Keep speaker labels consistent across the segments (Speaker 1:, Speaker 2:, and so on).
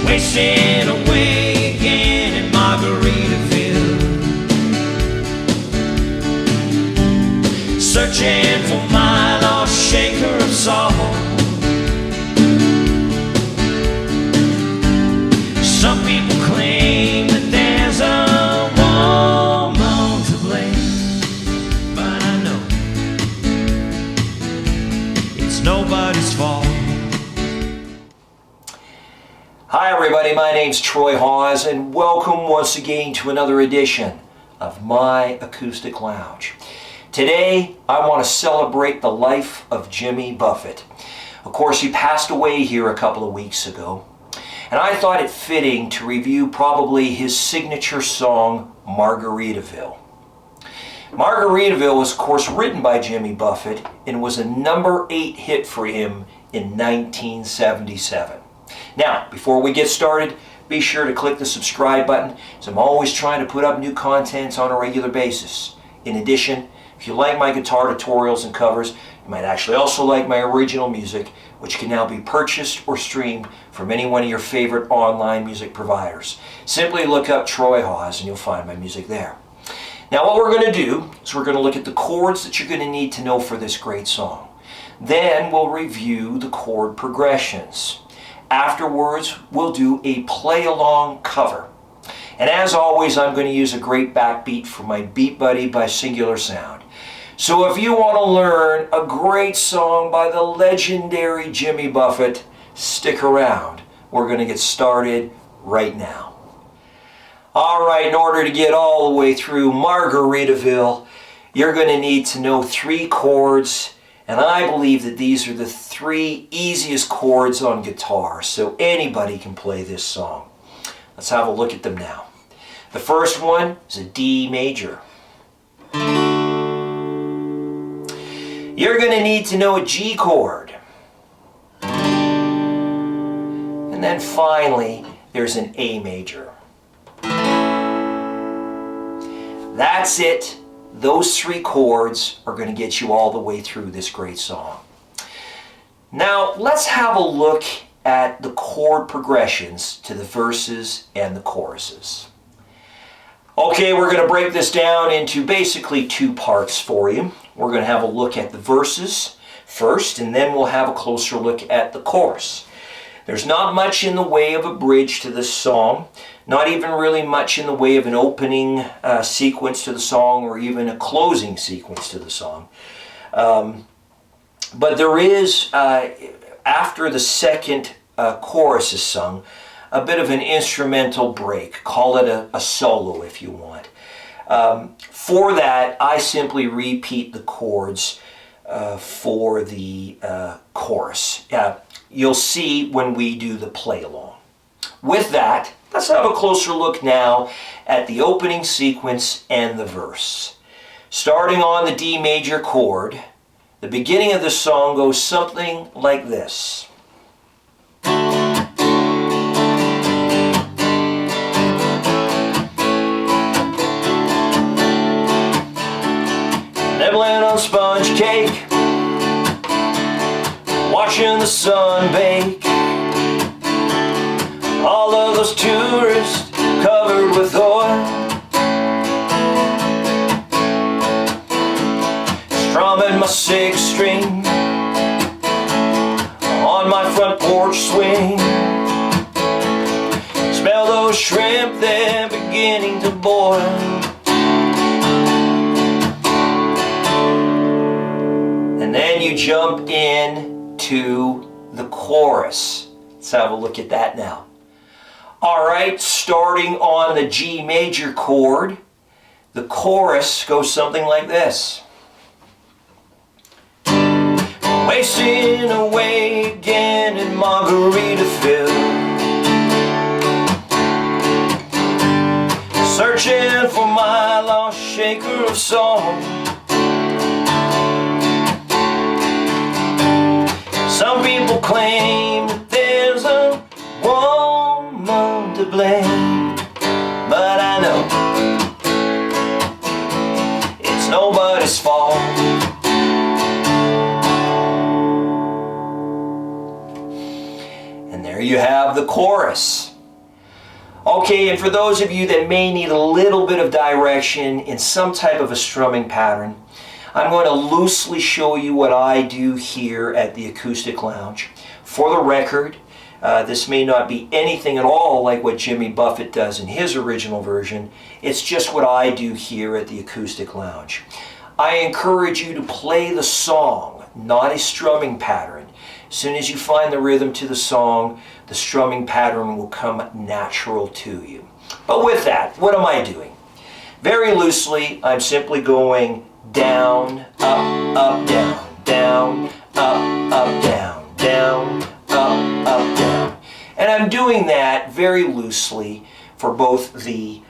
Speaker 1: Wasting away again in Margaritaville, searching for my lost shaker of salt. Some people claim that there's a woman to blame, but I know it's nobody's fault.
Speaker 2: Hi everybody, my name's Troy Hawes and welcome once again to another edition of My Acoustic Lounge. Today I want to celebrate the life of Jimmy Buffett. Of course, he passed away here a couple of weeks ago, and I thought it fitting to review probably his signature song, Margaritaville. Margaritaville was of course written by Jimmy Buffett and was a number 8 hit for him in 1977. Now, before we get started, be sure to click the subscribe button, as I'm always trying to put up new content on a regular basis. In addition, if you like my guitar tutorials and covers, you might actually also like my original music, which can now be purchased or streamed from any one of your favorite online music providers. Simply look up Troy Hawes and you'll find my music there. Now what we're going to do is we're going to look at the chords that you're going to need to know for this great song. Then we'll review the chord progressions. Afterwards, we'll do a play-along cover. And as always, I'm going to use a great backbeat from my Beat Buddy by Singular Sound. So if you want to learn a great song by the legendary Jimmy Buffett, stick around. We're going to get started right now. Alright, in order to get all the way through Margaritaville, you're going to need to know 3 chords. And I believe that these are the 3 easiest chords on guitar, so anybody can play this song. Let's have a look at them now. The first one is a D major. You're going to need to know a G chord. And then finally, there's an A major. That's it. Those 3 chords are going to get you all the way through this great song. Now let's have a look at the chord progressions to the verses and the choruses. Okay, we're going to break this down into basically 2 parts for you. We're going to have a look at the verses first, and then we'll have a closer look at the chorus. There's not much in the way of a bridge to this song, not even really much in the way of an opening sequence to the song or even a closing sequence to the song. But there is, after the second chorus is sung, a bit of an instrumental break. Call it a solo if you want. For that, I simply repeat the chords for the chorus. You'll see when we do the play along. With that, let's have a closer look now at the opening sequence and the verse. Starting on the D major chord, the beginning of the song goes something like this. Nibbling on sponge cake, watching the sun bake, all of those tourists covered with oil, strumming my 6-string on my front porch swing. Smell those shrimp, they're beginning to boil. And then you jump in to the chorus. Let's have a look at that now. Alright, starting on the G major chord, the chorus goes something like this. Wasting away again in Margaritaville, searching for my lost shaker of song. Some people claim that there's a woman to blame, but I know it's nobody's fault. And there you have the chorus. Okay, and for those of you that may need a little bit of direction in some type of a strumming pattern, I'm going to loosely show you what I do here at the Acoustic Lounge. For the record, this may not be anything at all like what Jimmy Buffett does in his original version. It's just what I do here at the Acoustic Lounge. I encourage you to play the song, not a strumming pattern. As soon as you find the rhythm to the song, the strumming pattern will come natural to you. But with that, what am I doing? Very loosely, I'm simply going down, up, down, down, up, down, down, up, down. And I'm doing that very loosely for both the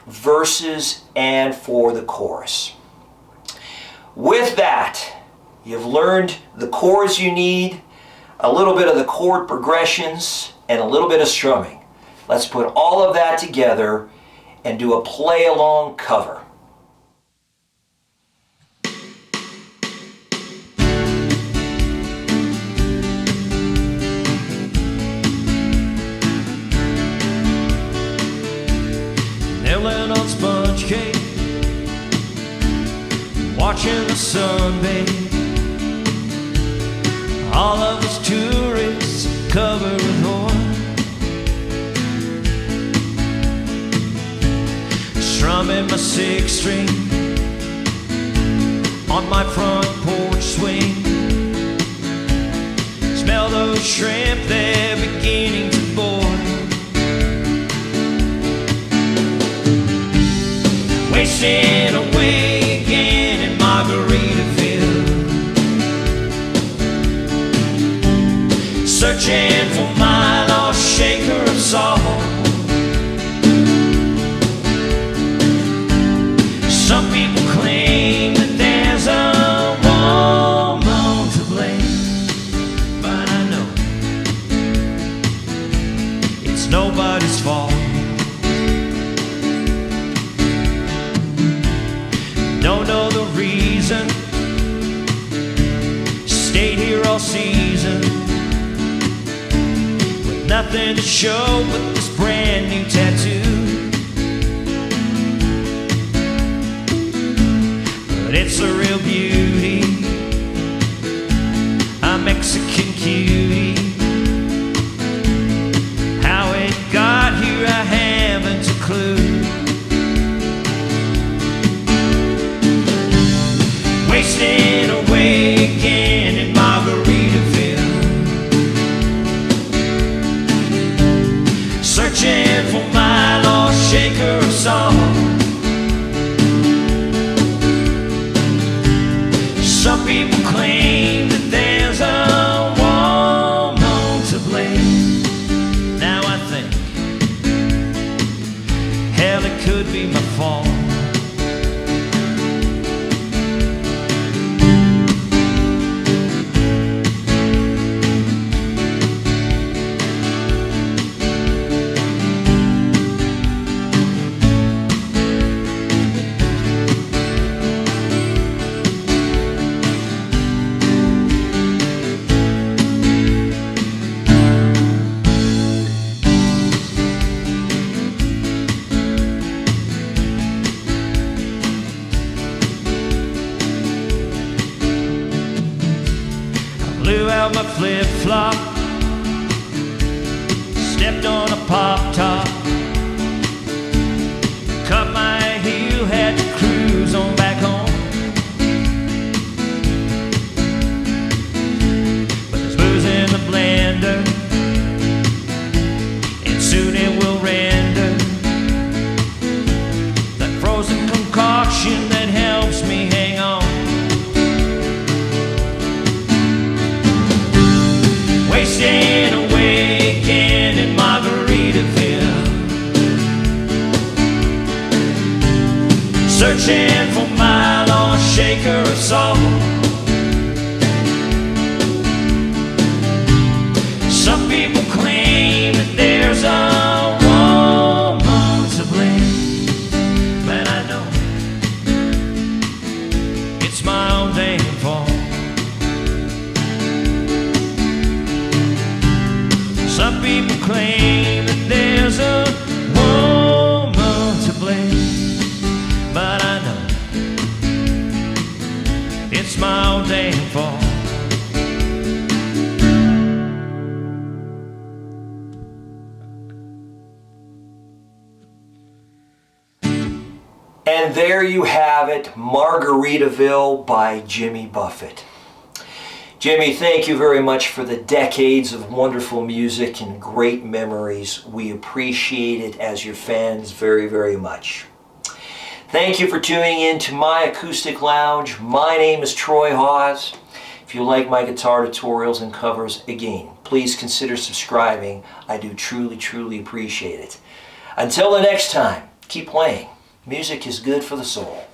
Speaker 2: verses and for the chorus. With that, you've learned the chords you need, a little bit of the chord progressions, and a little bit of strumming. Let's put all of that together and do a play-along cover.
Speaker 1: Nibbling on sponge cake, watching the sun bathe. All of us tourists covered with oil, strumming my six string on my front porch swing. Smell those shrimp, they're beginning to boil. Wasting away again in Margaritaville, searching for my lost shaker of salt. Some people claim that there's a woman to blame, but I know it's nobody's fault. Don't know the reason, stayed here all season with nothing to show but this brand new tattoo. But it's a real beauty, a Mexican cutie. How it got here I haven't a clue. Wasting away again in Margaritaville, searching for my lost shaker of salt. Some people claim that there's a woman to blame. Now I think, hell, it could be my fault. Blew out my flip-flop, stepped on a pop-top, cut my heel, had to cruise on back home. But there's booze in the blender, and soon it will render that frozen concoction that helps me hang on. Wasting away again in Margaritaville, searching for my lost shaker of salt. Some people claim that there's a woman to blame, but I know it's my own damn fault. Some people claim that there's a
Speaker 2: And there you have it, Margaritaville by Jimmy Buffett. Jimmy, thank you very much for the decades of wonderful music and great memories. We appreciate it as your fans very, very much. Thank you for tuning in to My Acoustic Lounge. My name is Troy Hawes. If you like my guitar tutorials and covers, again, please consider subscribing. I do truly, truly appreciate it. Until the next time, keep playing. Music is good for the soul.